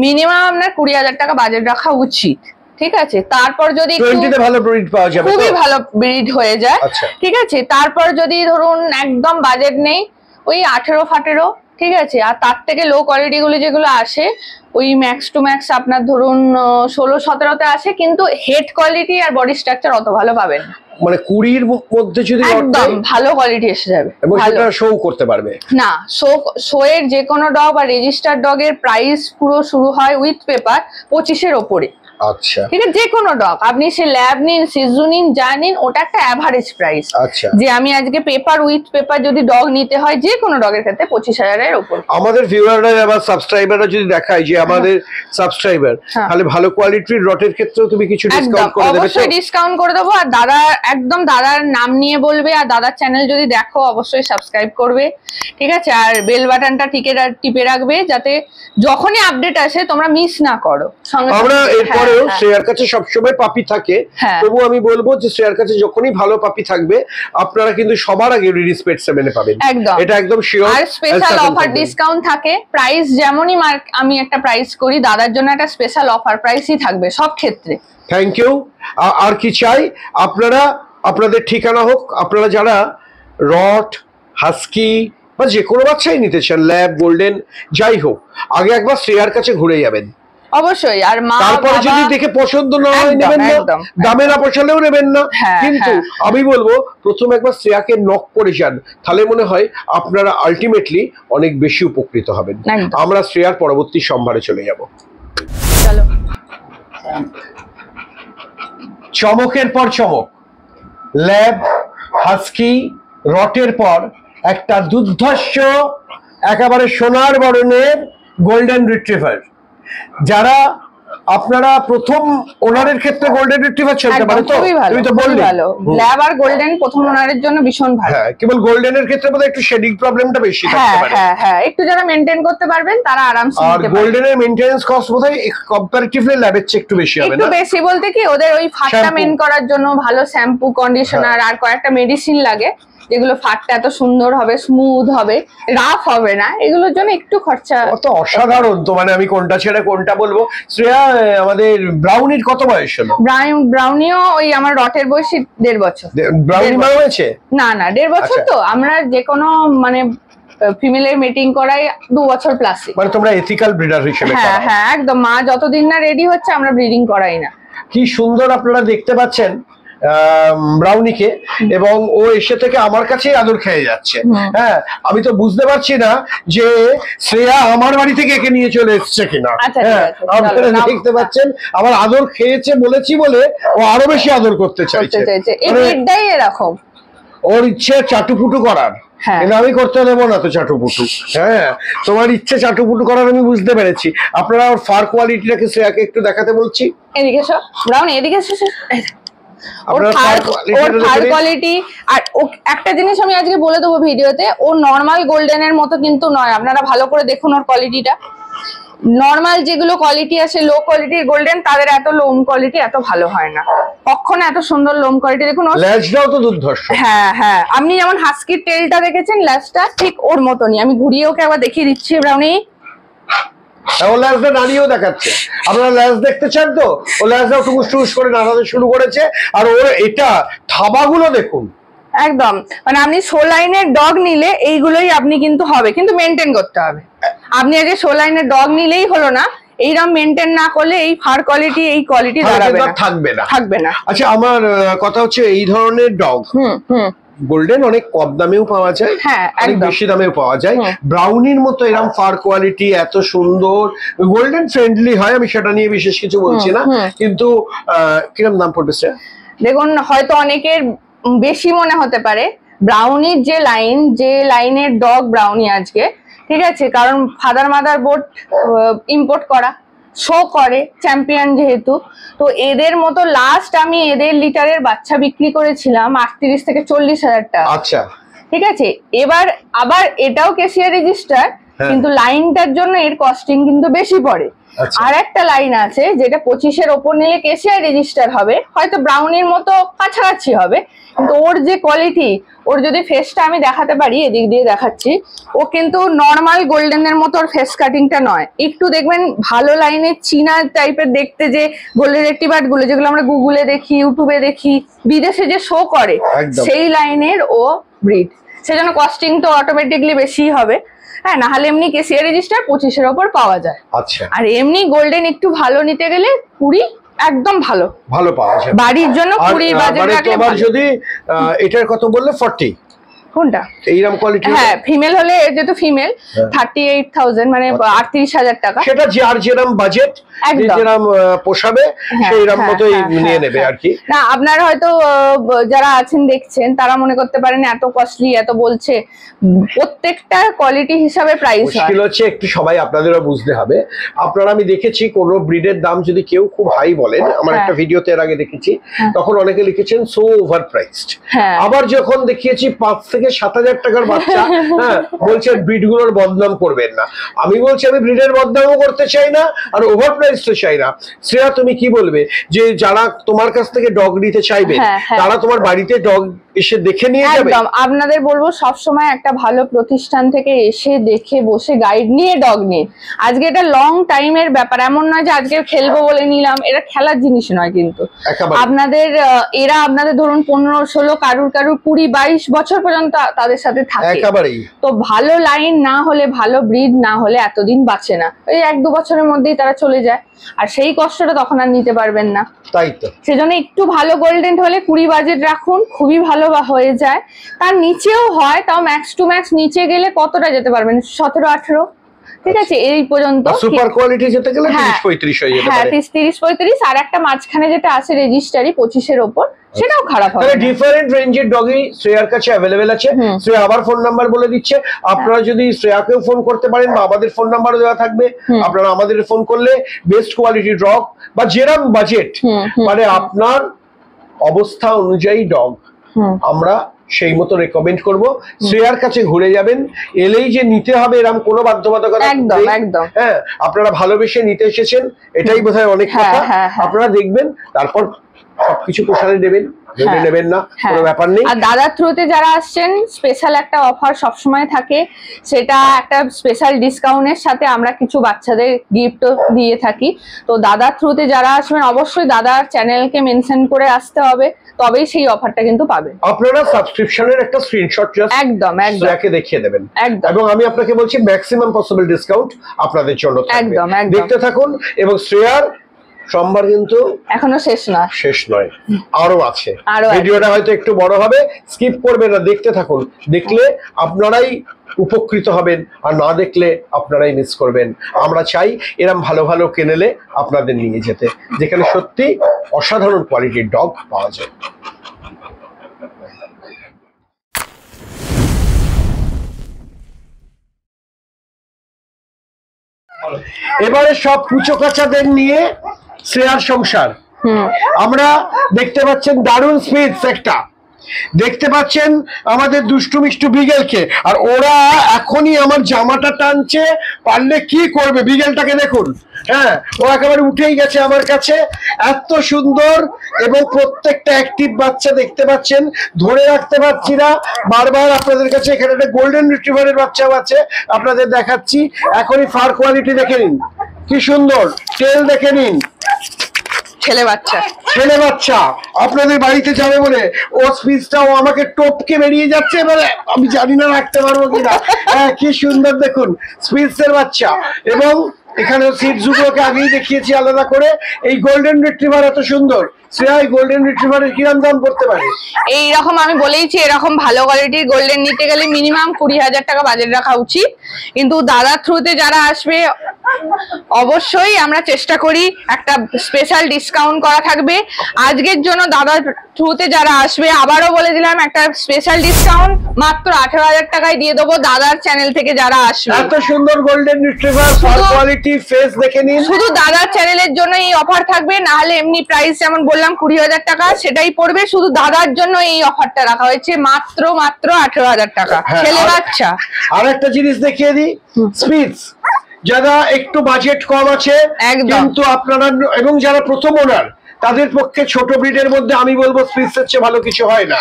মিনিমাম আপনার 20,000 টাকা বাজেট রাখা উচিত। ঠিক আছে, তারপর যদি ভালো ব্রিড পাওয়া যাবে, খুবই ভালো ব্রিড হয়ে যায়। ঠিক আছে, তারপর যদি ধরুন একদম বাজেট নেই, ওই 18-18, ঠিক আছে, আর তার থেকে লো কোয়ালিটি গুলো যেগুলো আসে ওই ম্যাক্স টু ম্যাক্স আপনার ধরুন 16-17-তে আসে, কিন্তু হেড কোয়ালিটি আর বডি স্ট্রাকচার অত ভালো পাবেন না। মানে 20-র মধ্যে যদি একদম ভালো কোয়ালিটি এসে যাবে, এবং সেটা শো করতে পারবে না। শো এর যে কোনো ডগ বা রেজিস্টার্ড ডগের প্রাইস পুরো শুরু হয় উইথ পেপার 25-এর ওপরে। আচ্ছা, ঠিক আছে, যে কোনো ডগ আপনি সে ল্যাব নিন, সিজু নিন, যা নিন, ওটা একটা অ্যাভারেজ প্রাইস। আচ্ছা, যে আমি আজকে পেপার উইথ পেপার যদি ডগ নিতে হয় যে কোনো ডগের ক্ষেত্রে 25,000-এর উপর। আমাদের ভিউয়াররা বা সাবস্ক্রাইবাররা যদি দেখায় যে আমাদের সাবস্ক্রাইবার, তাহলে ভালো কোয়ালিটির রটের ক্ষেত্রেও তুমি কিছু ডিসকাউন্ট করে দেবে? অবশ্যই ডিসকাউন্ট করে দেবো। আর দাদা একদম দাদার নাম নিয়ে বলবে, আর দাদার চ্যানেল যদি দেখো অবশ্যই সাবস্ক্রাইব করবে। ঠিক আছে, আর বেল বাটনটা টিপে রাখবে যাতে যখনই আপডেট আসে তোমরা মিস না করো। আমরা এরপরেও শ্রেয়ার কাছে সবসময় পাপি থাকে, তবু আমি বলবো যে শ্রেয়ার কাছে যখনই ভালো পাপি থাকবে আপনারা কিন্তু সবার আগে রিলিজ পেট 7-এ পাবেন, এটা একদম শিওর। আর স্পেশাল অফার ডিসকাউন্ট থাকে, প্রাইস যেমনই আমি একটা প্রাইস করি, দাদার জন্য একটা স্পেশাল অফার প্রাইসই থাকবে সব ক্ষেত্রে। Thank you. আর কি চাই, আপনারা আপনাদের ঠিকানা হোক, আপনারা যারা রট, হাস্কি বা যে কোনো বাচ্চাই নিতে চান, ল্যাব, গোল্ডেন, যাই হোক, আগে একবার শ্রেয়ার কাছে ঘুরে যাবেন অবশ্যই। আর মা তারপরে যদি দেখে পছন্দ না হয় নেবেন না, দামে না পোষালেও নেবেন না, কিন্তু আমি বলবো প্রথম একবার শ্রেয়াকে নক করে যান, তাহলে মনে হয় আপনারা আলটিমেটলি অনেক বেশি উপকৃত হবেন। আমরা শ্রেয়ার পরবর্তী সম্ভারে চলে যাব। চলো। চমকের পর চমক, ল্যাব, হাস্কি, রটের পর একটা দুর্ধর্ষ একেবারে সোনার বরণের গোল্ডেন রিট্রিভার। যারা আপনারা প্রথম ওনারের ক্ষেত্রে গোল্ডেন রিট্রিভার চলতে পারে, তো তুমি তো বললে ভালো ল্যাব আর গোল্ডেন প্রথম ওনারের জন্য ভীষণ ভালো। হ্যাঁ, কেবল গোল্ডেনের ক্ষেত্রে বোধহয় একটু শেডিং প্রবলেমটা বেশি থাকতে পারে। হ্যাঁ হ্যাঁ, একটু যারা মেইনটেইন করতে পারবেন তারা আরামসে নিতে পারবে। আর গোল্ডেনের মেইনটেনেন্স কস্ট বোধহয় কম্পারেটিভলি ল্যাবের চেয়ে একটু বেশি হবে না? একটু বেশি বলতে কি ওদের ওই ফাটটা মেইন করার জন্য ভালো শ্যাম্পু, কন্ডিশনার আর কয়েকটা মেডিসিন লাগে, যেগুলো ফাটটা এত সুন্দর হবে, স্মুথ হবে, রাফ হবে না, এগুলোর জন্য একটু খরচা। কত অসাধারণ তো, মানে আমি কোনটা ছেড়ে কোনটা বলবো। শ্রেয়া, আমাদের ব্রাউনির কত বয়স হলো? ব্রাউনিও ওই আমার রটের বয়সী 1.5 বছর। ব্রাউনি বড় হয়েছে? না না, 1.5 বছর। তো আমরা যে কোনো মানে ফিমেলের মিটিং করাই 2 বছর প্লাস। মানে তোমরা এথিক্যাল ব্রিডার হিসেবে? হ্যাঁ হ্যাঁ, একদম। মা যতদিন না রেডি হচ্ছে আমরা ব্রিডিং করাই না। কি সুন্দর আপনারা দেখতে পাচ্ছেন ব্রাউনিকে, এবং ও এসে থেকে আমার কাছেই আদর খেয়ে যাচ্ছে। হ্যাঁ, আমি তো বুঝতে পারছি না যে শ্রেয়া আমার বাড়ি থেকে একে নিয়ে চলে এসছে কিনা। হ্যাঁ, আপনারা দেখতে পাচ্ছেন আমার আদর খেয়েছে বলেছি বলে ও আরো বেশি আদর করতে চাইছে। এটাই এরকম ওর ইচ্ছে চাটুপুটু করার, কিন্তু আমি করতে দেবো না তো চাটুপুটু। হ্যাঁ, তোমার ইচ্ছে চাটুপুটু করার আমি বুঝতে পেরেছি। আপনারা ওর ফার কোয়ালিটিটাকে শ্রেয়াকে একটু দেখাতে বলছি। এদিকে এসো ব্রাউনি, এদিকে এসো। ওর ফার কোয়ালিটি আর একটা জিনিস আমি আজকে বলে দেবো ভিডিওতে, ও নর্মাল গোল্ডেনের মতো কিন্তু নয়। আপনারা ভালো করে দেখুন ওর কোয়ালিটিটা। নর্মাল যেগুলো কোয়ালিটি আছে লো কোয়ালিটির গোল্ডেন, তাদের এত লোম কোয়ালিটি এত ভালো হয় না কখনো। এত সুন্দর লোম কোয়ালিটি দেখুন। ল্যাজটাও তো দুর্ধর্ষ। হ্যাঁ হ্যাঁ, আপনি যেমন হাস্কির টেলটা দেখেছেন, ল্যাজটা ঠিক ওর মতনই। আমি ঘুরিয়ে ওকে আবার দেখিয়ে দিচ্ছি ব্রাউনি। ও ল্যাজটা নাড়িয়েও দেখাচ্ছে। আপনারা ল্যাজ দেখতে চান তো? ও ল্যাজটাও টুকুস টুকুস করে নাড়াতে শুরু করেছে। আর ওর এটা থাবাগুলো দেখুন একদম, মানে আপনি 6 লাইনের ডগ নিলে এইগুলোই আপনি কিন্তু হবে, কিন্তু মেনটেন করতে হবে। আপনি আগে 6 লাইনের ডগ নিলেই হলো না, এইরকম মেনটেন না করলে এই ফার কোয়ালিটি এই কোয়ালিটি থাকবে না। আচ্ছা, আমার কথা হচ্ছে এই ধরনের ডগ গোল্ডেন অনেক কম দামেও পাওয়া যায়, অনেক বেশি দামেও পাওয়া যায়। ব্রাউনির মতো এরকম ফার কোয়ালিটি এত সুন্দর গোল্ডেন ফ্রেন্ডলি হয়, আমি সেটা নিয়ে বিশেষ কিছু বলছি না, কিন্তু কিরকম দাম পড়বে স্যার? দেখুন, হয়তো অনেকের বেশি মনে হতে পারে। ব্রাউনির যে লাইনের ডগ ব্রাউনি আজকে, ঠিক আছে, কারণ ফাদার মাদার বোর্ড ইম্পোর্ট করা, শো করে চ্যাম্পিয়ন যেহেতু, তো এদের মতো লাস্ট আমি এদের লিটারের বাচ্চা বিক্রি করেছিলাম 38 থেকে 40,000 টাকা। আচ্ছা, ঠিক আছে। এবার আবার এটাও কেসিআর রেজিস্টার, কিন্তু লাইনটার জন্য এর কস্টিং কিন্তু বেশি পড়ে। আর একটা লাইন আছে যেটা 25-এর ওপর নিলে কেসিআই রেজিস্টার হবে, হয়তো ব্রাউনির মতো কাছাকাছি হবে, কিন্তু ওর যে কোয়ালিটি, ওর যদি ফেসটা আমি দেখাতে পারি, এদিক দিয়ে দেখাচ্ছি, ও কিন্তু নর্মাল গোল্ডেনের মতো ওর ফেস কাটিংটা নয়। একটু দেখবেন ভালো লাইনের চীনা টাইপের দেখতে যে গোল্ডেন রেট্রিভার গুলো, যেগুলো আমরা গুগলে দেখি, ইউটিউবে দেখি, বিদেশে যে শো করে, সেই লাইনের ও ব্রিড, সেজন্য কস্টিং তো অটোমেটিকলি বেশি হবে। হ্যাঁ, না হলে এমনি কেসিআর রেজিস্টার 25-এর ওপর পাওয়া যায়। আচ্ছা, আর এমনি গোল্ডেন একটু ভালো নিতে গেলে 20 একদম ভালো পাওয়া যায়। বাড়ির জন্য 20 বাজেট রাখলে ভালো। যদি এটার কত বললে 40, কোনটা এইরকম কোয়ালিটি? হ্যাঁ, ফিমেল হলে, যেহেতু ফিমেল 38,000 মানে 38,000 টাকা। সেটা যার যেরকম বাজেট, যেরকম পোষাবে সেইরকম মতোই নিয়ে নেবে আর কি। না, আপনারা হয়তো যারা আছেন দেখছেন, তারা মনে করতে পারেন এত কস্টলি, এত বলছে, প্রত্যেকটা কোয়ালিটি হিসাবে প্রাইস হয়। মুশকিল হচ্ছে একটু সবাই আপনাদেরও বুঝতে হবে। আপনারা, আমি দেখেছি কোন ব্রিডের দাম যদি কেউ খুব হাই বলেন, আমার একটা ভিডিওতে এর আগে দেখেছি, তখন অনেকে লিখেছেন সো ওভার প্রাইসড। আবার যখন দেখিয়েছি 5 থেকে 7,000 টাকার বাচ্চা, হ্যাঁ, বলছেন ব্রিড গুলোর বদনাম করবেন না। আমি বলছি আমি ব্রিডের বদনামও করতে চাই না, আর ওভার প্রাইস তো চাই না। শ্রেয়া, তুমি কি বলবে যে যারা তোমার কাছ থেকে ডগ নিতে চাইবে, তারা তোমার বাড়িতে ডগ এসে দেখে নিয়ে যাবে? একদম, আপনাদের বলবো সব সময় একটা ভালো প্রতিষ্ঠান থেকে এসে দেখে বসে গাইড নিয়ে ডগ নিয়ে। আজকে এটা লং টাইমের ব্যাপার, এমন নয় যে আজকে খেলবো বলে নিলাম, এটা খেলার জিনিস নয়। কিন্তু আপনাদের আপনাদের ধরুন 15-16, কারুর 20-22 বছর পর্যন্ত তাদের সাথে থাকে। তো ভালো লাইন না হলে, ভালো ব্রিড না হলে এতদিন বাঁচে না, ওই 1-2 বছরের মধ্যেই তারা চলে যায়, আর সেই কষ্টটা তখন আর নিতে পারবেন না। তাই তো, সেজন্য একটু ভালো গোল্ডেন হলে 20 বাজেট রাখুন, খুবই ভালো হয়ে যায়। তার নিচেও হয়, তাও ম্যাক্স টু ম্যাক্স নিচে গেলে কতটা যেতে পারবেন? 17-18, ঠিক আছে, এই পর্যন্ত। সুপার কোয়ালিটি যেতে গেলে 30-35 হয়ে যেতে পারে। 30-35, আর একটা মাঝখানে যেটা আছে রেজিস্টারি 25-এর উপর, সেটাও খারাপ হবে না। ডিফারেন্ট রেঞ্জের ডগই শ্রেয়ার কাছে অ্যাভেলেবেল আছে। শ্রেয়া আবার ফোন নাম্বার বলে দিচ্ছে, আপনারা যদি শ্রেয়াকেও ফোন করতে পারেন বা আমাদের ফোন নাম্বারও দেওয়া থাকবে, আপনারা আমাদের ফোন করলে বেস্ট কোয়ালিটি ডগ বা যেরকম বাজেট, মানে আপনার অবস্থা অনুযায়ী ডগ আমরা সেই মতো রেকমেন্ড করব। শ্রেয়ার কাছে ঘুরে যাবেন, এলেই যে নিতে হবে এরকম কোনো বাধ্যবাধকতা একদম একদম। হ্যাঁ, আপনারা ভালোবেসে নিতে এসেছেন, এটাই বোধহয় অনেক কথা। আপনারা দেখবেন, তারপর সবকিছু পোষালে দেবেন, নেবেন না কোনো ব্যাপার নেই। আর দাদার থ্রুতে যারা আসছেন, স্পেশাল একটা অফার সবসময় থাকে, সেটা একটা স্পেশাল ডিসকাউন্টের সাথে আমরা কিছু বাচ্চাদের গিফটও দিয়ে থাকি। তো দাদার থ্রুতে যারা আসবেন অবশ্যই দাদার চ্যানেলকে মেনশন করে আসতে হবে, তবেই সেই অফারটা কিন্তু পাবে। আপনারা সাবস্ক্রিপশনের একটা স্ক্রিনশট জাস্ট একদম শ্রেয়াকে দেখিয়ে দেবেন, একদম। এবং আমি আপনাকে বলছি ম্যাক্সিমাম পসিবল ডিসকাউন্ট আপনাদের জন্য থাকবে। একদম একদম। দেখতে থাকুন, এবং শ্রেয়ার সোমবার কিন্তু এখনো শেষ নয়, আরো আছে। ভিডিওটা হয়তো একটু বড় হবে, স্কিপ করবেন না, দেখতে থাকুন। দেখলে আপনারাই উপকৃত হবেন, আর না দেখলে আপনারাই মিস করবেন। আমরা চাই এরম ভালো ভালো কেনেলে আপনাদের নিয়ে যেতে, যেখানে সত্যি অসাধারণ কোয়ালিটির ডগ পাওয়া যায়। এবারে সব কুচো কাচাদের নিয়ে শ্রেয়ার সংসার। আমরা দেখতে পাচ্ছেন দারুণ স্পিডস একটা, দেখতে পাচ্ছেন আমাদের দুষ্টু মিষ্টু বিগেলকে, আর ওরা এখনই আমার জামাটা টানছে, পারলে কি করবে। বিগেলটাকে দেখুন, হ্যাঁ, ও একেবারে উঠেই গেছে আমার কাছে, এত সুন্দর, এবং প্রত্যেকটা অ্যাক্টিভ বাচ্চা দেখতে পাচ্ছেন, ধরে রাখতে পারছি না বারবার আপনাদের কাছে। এখানে একটা গোল্ডেন রিট্রিভারের বাচ্চাও আছে, আপনাদের দেখাচ্ছি এখনই। ফার কোয়ালিটি দেখে নিন, কি সুন্দর, টেল দেখে নিন, ছেলে বাচ্চা আপনাদের বাড়িতে যাবে বলে ও স্পিচটাও আমাকে টপকে বেরিয়ে যাচ্ছে, এবারে আমি জানি না রাখতে পারবো কিনা। হ্যাঁ, কি সুন্দর দেখুন স্পিচের বাচ্চা। এবং এখানে সিট জুগুলোকে আগেই দেখিয়েছি আলাদা করে। এই গোল্ডেন রিট্রিভার এত সুন্দর, শ্রেয়া গোল্ডেন রিট্রিভারের কিরম দাম পড়তে পারে? এইরকম আমি বলেইছি, এরকম ভালো কোয়ালিটির গোল্ডেন নিতে গেলে মিনিমাম 20,000 টাকা বাজেট রাখা উচিত। কিন্তু দাদার থ্রুতে যারা আসবে অবশ্যই আমরা চেষ্টা করি একটা স্পেশাল ডিসকাউন্ট করা থাকবে আজকের জন্য। দাদার থ্রুতে যারা আসবে আবারও বলে দিলাম, একটা স্পেশাল ডিসকাউন্ট মাত্র 18,000 টাকায় দিয়ে দেবো দাদার চ্যানেল থেকে যারা আসবে। এত সুন্দর golden retriever, fur quality, face দেখে নিন। শুধু দাদার চ্যানেলের জন্য এই অফার থাকবে, না হলে এমনি প্রাইস যেমন বললাম 20,000 টাকা সেটাই পড়বে। শুধু দাদার জন্য এই অফারটা রাখা হয়েছে, মাত্র 18,000 টাকা। ছেলে বাচ্চা। আর একটা জিনিস দেখিয়ে দিই, স্পিডস যারা একটু বাজেট কম আছে কিন্তু আপনারা, এবং যারা প্রথম ওনার, তাদের পক্ষে ছোট ব্রিডের মধ্যে আমি বলবো স্পিডসের চেয়ে ভালো কিছু হয় না।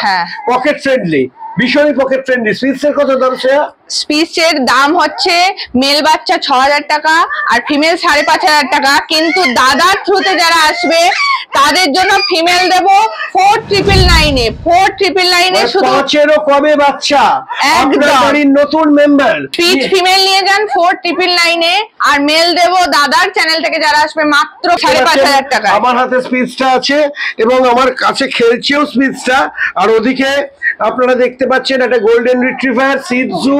পকেট ফ্রেন্ডলি, ভীষণই পকেট ফ্রেন্ডলি। স্পিডসের কত দাম শ্রেয়া? স্পিচের দাম হচ্ছে মেল বাচ্চা 6,000 টাকা আর ফিমেল 5,500 টাকা। কিন্তু দাদার থ্রুতে যারা আসবে তাদের জন্য ফিমেল দেবো 4,999 4,999 এ। শুধু 5-এরও কমে বাচ্চা, একদম নতুন মেম্বার। স্পিচ ফিমেল নিয়ে যান 4,999 এ, আর মেল দেবো দাদার চ্যানেল থেকে যারা আসবে মাত্র 5,500 টাকা। আমার হাতে স্পিচটা আছে এবং আমার কাছে খেলছেও স্পিচটা। আর ওদিকে আপনারা দেখতে পাচ্ছেন একটা গোল্ডেন রিট্রিভার, সিটজু,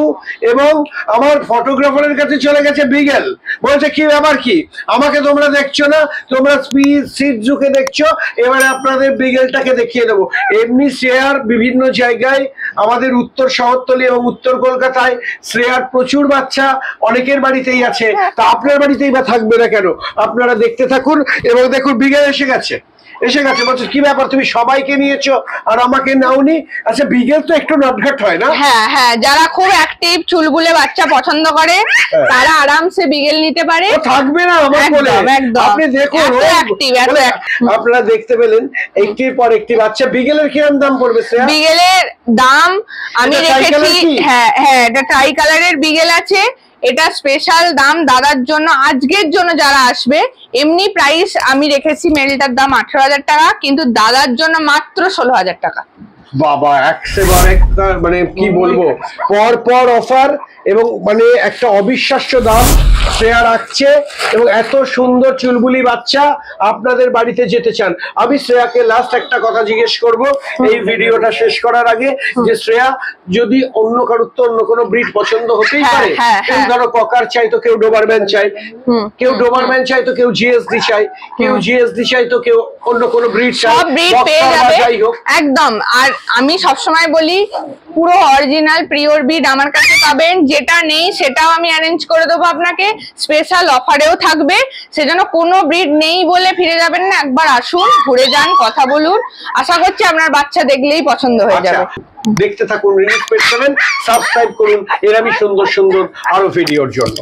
এবং আমার ফটোগ্রাফারের কাছে চলে গেছে বিগেল। বলছে কি ব্যাপার, কি আমাকে তোমরা দেখছো না, তোমরা সিটজুকে দেখছো, এবারে আপনাদের বিগেলটাকে দেখিয়ে দেবো। এমনি শ্রেয়ার বিভিন্ন জায়গায়, আমাদের উত্তর শহরতলি এবং উত্তর কলকাতায় শ্রেয়ার প্রচুর বাচ্চা অনেকের বাড়িতেই আছে, তা আপনার বাড়িতেই বা থাকবে না কেন? আপনারা দেখতে থাকুন এবং দেখুন বিগেল এসে গেছে। বলছে কি ব্যাপার, তুমি সবাইকে নিয়েছো আর আমাকে নাওনি? আচ্ছা, বিগেল তো একটু নটঘাট হয় না? হ্যাঁ হ্যাঁ, যারা খুব অ্যাক্টিভ চুলবুলে বাচ্চা পছন্দ করে তারা আরামসে বিগেল নিতে পারে। থাকবে না আমার বলে, আপনি দেখুন আপনারা দেখতে পেলেন একটির পর একটি বাচ্চা। বিগেলের কিরকম দাম পড়বে? বিগেলের দাম আমি রেখেছি, হ্যাঁ হ্যাঁ, এটা ট্রাই কালারের বিগেল আছে। এটা স্পেশাল দাম দাদার জন্য, আজকের জন্য যারা আসবে। এমনি প্রাইস আমি রেখেছি মেলটার দাম 18,000 টাকা, কিন্তু দাদার জন্য মাত্র 16,000 টাকা। বাবা একবার একটা মানে কি বলবো, পর পর অফার এবং মানে একটা অবিশ্বাস্য দাম শ্রেয়া রাখছে, এবং এত সুন্দর চুলবুলি বাচ্চা আপনাদের বাড়িতে যেতে চান। আমি শ্রেয়াকে লাস্ট একটা কথা জিজ্ঞেস করব এই ভিডিওটা শেষ করার আগে, যে শ্রেয়া যদি অন্য কারোর তো অন্য কোনো ব্রিড পছন্দ হতেই পারে, কেউ ধরো ককার চাই তো কেউ ডোবারম্যান চাই, কেউ ডোবারম্যান চাই তো কেউ জিএসডি চাই, কেউ জিএসডি চাই তো কেউ অন্য কোনো ব্রিড চাই, সব ব্রিড পেয়ে যাবে একদম। আর আমি সবসময় বলি পুরো অরিজিনাল পিওর ব্রিড আমার কাছে পাবেন, যেটা নেই সেটাও আমি অ্যারেঞ্জ করে দেবো আপনাকে, স্পেশাল অফারেও থাকবে। সেজন্য কোনো ব্রিড নেই বলে ফিরে যাবেন না, একবার আসুন, ঘুরে যান, কথা বলুন, আশা করছি আপনার বাচ্চা দেখলেই পছন্দ হয়ে যাবে। দেখতে থাকুন রিলিজ পেজ 7, সাবস্ক্রাইব করুন এরকমই সুন্দর সুন্দর আরো ভিডিওর জন্য।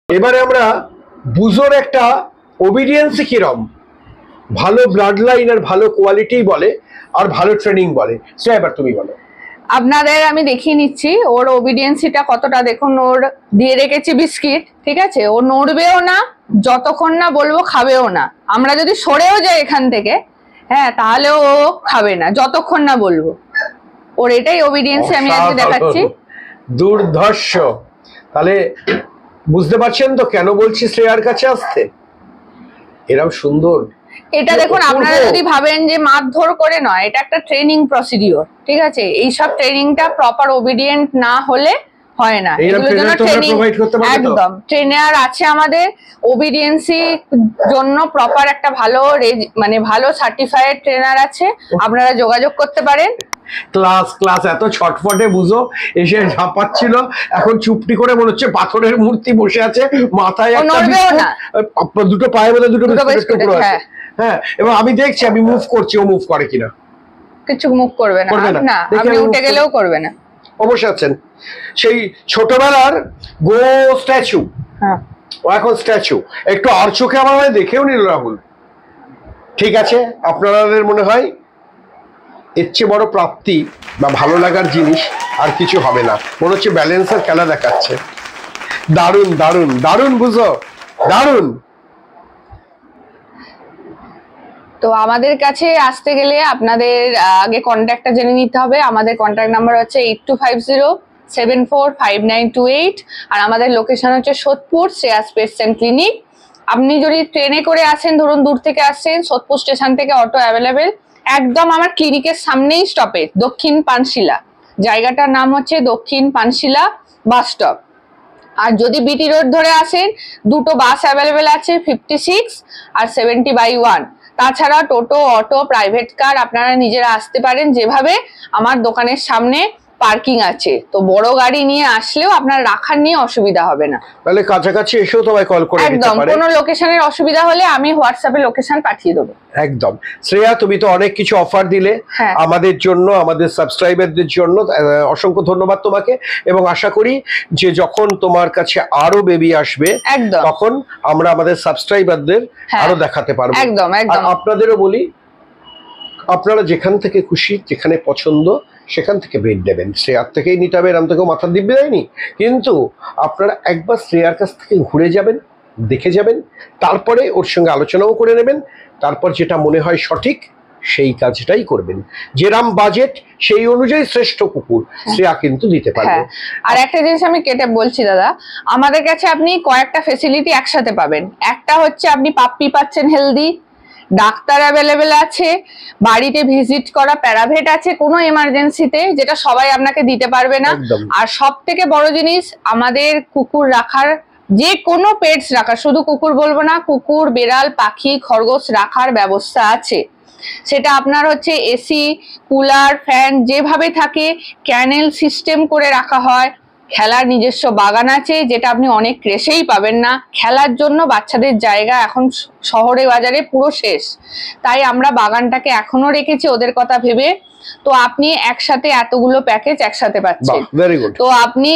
এবারে আমরা বুজোর একটা ওবিডিয়েন্স কিরম, ভালো ব্লাড লাইন আর ভালো কোয়ালিটি বলে আর ভালো ট্রেনিং বলে, সে এবার তুমি বলো। আপনাদের আমি দেখিয়ে নিচ্ছি ওর ওবিডিয়েন্সিটা কতটা। দেখুন ওর দিয়ে রেখেছি বিস্কিট, ঠিক আছে, ও নড়বেও না যতক্ষণ না বলবো, খাবেও না। আমরা যদি সরেও যাই এখান থেকে, হ্যাঁ, তাহলেও ও খাবে না যতক্ষণ না বলবো। ওর এটাই ওবিডিয়েন্সি আমি আজকে দেখাচ্ছি। দুর্ধর্ষ। তাহলে বুঝতে পারছেন তো কেন বলছি শ্রেয়ার কাছে আসতে, এরকম সুন্দর। এটা দেখুন, আপনারা যদি ভাবেন যে মারধর করে নয়, এটা একটা ট্রেনিং প্রসিডিওর, ঠিক আছে। এইসব ট্রেনিংটা প্রপার ওবিডিয়েন্ট না হলে হয় না। এগুলোর জন্য ট্রেনিং একদম ট্রেনার আছে আমাদের, ওবিডিয়েন্সি জন্য প্রপার একটা ভালো মানে ভালো সার্টিফাইড ট্রেনার আছে, আপনারা যোগাযোগ করতে পারেন। ক্লাস এত ছটফটে বুঝো এসে ঝাঁপাচ্ছিল, এখন চুপটি করে মনে হচ্ছে পাথরের মূর্তি বসে আছে, মাথায় দুটো পায়ের মধ্যে দুটো বিস্কুট আছে। হ্যাঁ, এবং আমি দেখছি আমি মুভ করছি, ও মুভ করে কিনা। কিছু মুভ করবে না, না আপনি উঠে গেলেও করবে না। অবশ্যই আছেন সেই ছোটবেলার গো স্ট্যাচু, ও এখন স্ট্যাচু। একটু আর চোখে আমার মনে দেখেও নিল রাহুল। ঠিক আছে, আপনাদের মনে হয় এর চেয়ে বড় প্রাপ্তি বা ভালো লাগার জিনিস আর কিছু হবে না। মনে হচ্ছে ব্যালেন্সের খেলা দেখাচ্ছে। দারুণ দারুণ দারুণ বুঝো, দারুণ। তো আমাদের কাছে আসতে গেলে আপনাদের আগে কন্ট্যাক্টটা জেনে নিতে হবে। আমাদের কন্ট্যাক্ট নাম্বার হচ্ছে 8250745928, আর আমাদের লোকেশন হচ্ছে Sodepur Shreya pets and clinic. আপনি যদি ট্রেনে করে আসেন, ধরুন দূর থেকে আসছেন, সোদপুর স্টেশন থেকে অটো অ্যাভেলেবেল, একদম আমার ক্লিনিকের সামনেই স্টপেজ, দক্ষিণ পানশিলা। জায়গাটার নাম হচ্ছে দক্ষিণ পানশিলা বাস স্টপ। আর যদি বিটি রোড ধরে আসেন, দুটো বাস অ্যাভেলেবেল আছে, 56 আর 70/1। তাছাড়া টোটো, অটো, প্রাইভেট কার আপনারা নিজেরা আসতে পারেন। যেভাবে আমার দোকানের সামনে পার্কিং আছে, তো বড় গাড়ি নিয়ে আসলেও আপনার রাখার নিয়ে অসুবিধা হবে না। তাহলে কাছাকাছি এসেও তোমায় কল করে দিতে পারে। একদম, কোনো লোকেশনের অসুবিধা হলে আমি হোয়াটসঅ্যাপে লোকেশন পাঠিয়ে দেবো। একদম। শ্রেয়া, তুমি তো অনেক কিছু অফার দিলে আমাদের জন্য, আমাদের সাবস্ক্রাইবারদের জন্য, অসংখ্য ধন্যবাদ তোমাকে। এবং আশা করি যে যখন তোমার কাছে আরো বেবি আসবে, তখন আমরা আমাদের সাবস্ক্রাইবারদের আরো দেখাতে পারবো। একদম একদম। আপনাদেরও বলি, আপনারা যেখান থেকে খুশি, যেখানে পছন্দ সেখান থেকে বেড নেবেন। শ্রেয়ার থেকেই নিতে হবে, এরম থেকেও মাথার দিব্যে দেয়নি। কিন্তু আপনারা একবার শ্রেয়ার কাছ থেকে ঘুরে যাবেন, দেখে যাবেন, তারপরে ওর সঙ্গে আলোচনাও করে নেবেন। তারপর যেটা মনে হয় সঠিক সেই কাজটাই করবেন। যেরাম বাজেট সেই অনুযায়ী শ্রেষ্ঠ কুকুর শ্রেয়া কিন্তু দিতে পারবে। আর একটা জিনিস আমি কেটে বলছি দাদা, আমাদের কাছে আপনি কয়েকটা ফেসিলিটি একসাথে পাবেন। একটা হচ্ছে আপনি পাপ্পি পাচ্ছেন হেলদি, ডাক্তার অ্যাভেলেবেল আছে, বাড়িতে ভিজিট করা প্যারাভেট আছে কোনো এমার্জেন্সিতে, যেটা সবাই আপনাকে দিতে পারবে না। আর সব থেকে বড় জিনিস, আমাদের কুকুর রাখার, যে কোনো পেটস রাখার, শুধু কুকুর বলবো না, কুকুর, বেড়াল, পাখি, খরগোশ রাখার ব্যবস্থা আছে। সেটা আপনার হচ্ছে এসি, কুলার, ফ্যান যেভাবে থাকে, ক্যানেল সিস্টেম করে রাখা হয়। খেলার নিজস্ব বাগান আছে, যেটা আপনি অনেক ক্রেশেই পাবেন না। খেলার জন্য বাচ্চাদের জায়গা এখন শহরে বাজারে পুরো শেষ, তাই আমরা বাগানটাকে এখনো রেখেছি ওদের কথা ভেবে। তো আপনি একসাথে এতগুলো প্যাকেজ একসাথে পাচ্ছেন। তো আপনি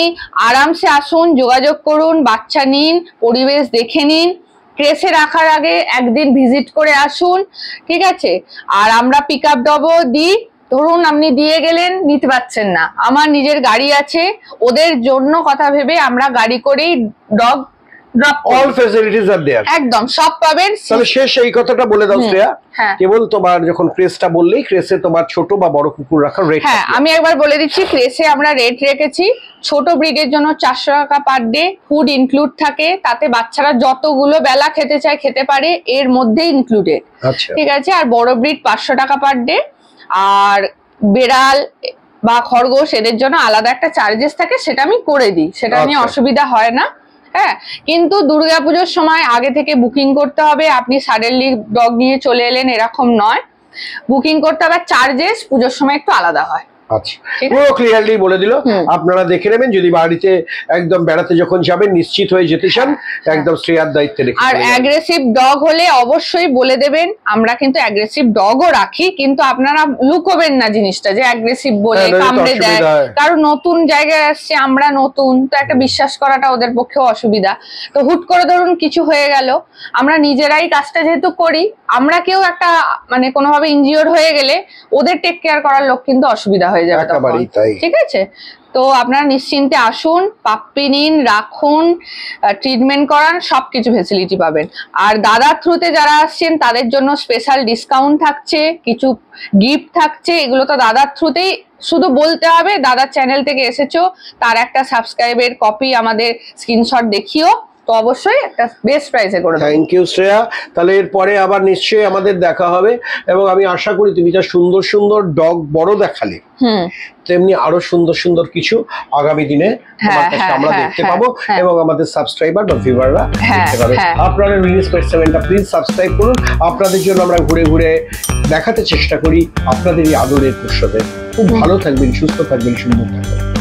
আরামসে আসুন, যোগাযোগ করুন, বাচ্চা নিন, পরিবেশ দেখে নিন। ক্রেশে রাখার আগে একদিন ভিজিট করে আসুন, ঠিক আছে। আর আমরা পিক আপ দিই। ধরুন আপনি দিয়ে গেলেন, নিতে পারছেন না, আমার নিজের গাড়ি আছে, ওদের জন্য কথা ভেবে আমরা গাড়ি করেই ডগ ড্রপ অল ফ্যাসিলিটিস আর দেয়ার, একদম সব পাবেন। তাহলে শেষ এই কথাটা বলে দাও শ্রেয়া, হ্যাঁ। কেবল তোমার যখন ক্রেসটা বললেই ক্রেসে তোমার ছোট বা বড় কুকুর রাখার রেট। হ্যাঁ আমি একবার বলে দিচ্ছি, ক্রেসে আমরা রেট রেখেছি ছোট ব্রিডের জন্য 400 টাকা পার ডে, ফুড ইনক্লুড থাকে, তাতে বাচ্চারা যতগুলো বেলা খেতে চায় খেতে পারে, এর মধ্যে ইনক্লুডেড। আচ্ছা ঠিক আছে। আর বড় ব্রিড 500 টাকা পার ডে, আর বেড়াল বা খরগোশ এদের জন্য আলাদা একটা চার্জেস থাকে, সেটা আমি করে দিই, সেটা নিয়ে অসুবিধা হয় না। হ্যাঁ, কিন্তু দুর্গাপুজোর সময় আগে থেকে বুকিং করতে হবে, আপনি সাডেনলি ডগ নিয়ে চলে এলেন এরকম নয়, বুকিং করতে হবে। চার্জেস পুজোর সময় একটু আলাদা হয়। আচ্ছা, পুরো ক্লিয়ারলি বলে দিল। আপনারা দেখে নেবেন, যদি বাড়িতে একদম বেড়াতে যখন যাবেন নিশ্চিত হয়ে যেতে চান, একদম শ্রেয়ার দায়িত্বে রেখে। আর অ্যাগ্রেসিভ ডগ হলে অবশ্যই বলে দেবেন, আমরা কিন্তু অ্যাগ্রেসিভ ডগও রাখি, কিন্তু আপনারা লুকোবেন না জিনিসটা যে অ্যাগ্রেসিভ বলে কামড়ে দেয়, কারণ নতুন জায়গায় আসছে, আমরা নতুন তো, একটা বিশ্বাস করাটা ওদের পক্ষেও অসুবিধা। তো হুট করে ধরুন কিছু হয়ে গেল, আমরা নিজেরাই কাজটা যেহেতু করি, আমরা কেউ একটা মানে কোনোভাবে ইনজিওর হয়ে গেলে ওদের টেক কেয়ার করার লোক কিন্তু অসুবিধা হয়ে যাবে, ঠিক আছে। তো আপনারা নিশ্চিন্তে আসুন, পাপ্পি নিন, রাখুন, ট্রিটমেন্ট করান, সবকিছু ফেসিলিটি পাবেন। আর দাদার থ্রুতে যারা আসছেন তাদের জন্য স্পেশাল ডিসকাউন্ট থাকছে, কিছু গিফট থাকছে, এগুলো তো দাদার থ্রুতেই, শুধু বলতে হবে দাদার চ্যানেল থেকে এসেছো, তার একটা সাবস্ক্রাইবের কপি আমাদের স্ক্রিনশট দেখিও, তো অবশ্যই একটা বেস্ট প্রাইসে করে দেব। Thank you Shreya. তাহলে এরপরে আবার নিশ্চয়ই আমাদের দেখা হবে, এবং আমি আশা করি তুমি যা সুন্দর সুন্দর ডগ বড় দেখালে, তেমনি আরো সুন্দর সুন্দর কিছু আগামী দিনে তোমার কাছে আমরা দেখতে পাবো, এবং আমাদের সাবস্ক্রাইবার বা ভিউয়াররা দেখতে পাবে। আপনারা রিলিজ পেট সেভেনটা প্লিজ সাবস্ক্রাইব করুন। আপনাদের জন্য আমরা ঘুরে ঘুরে দেখাতে চেষ্টা করি আপনাদের এই আদরের পোষ্যদের। খুব ভালো থাকবেন, সুস্থ থাকবেন, সুন্দর থাকবেন।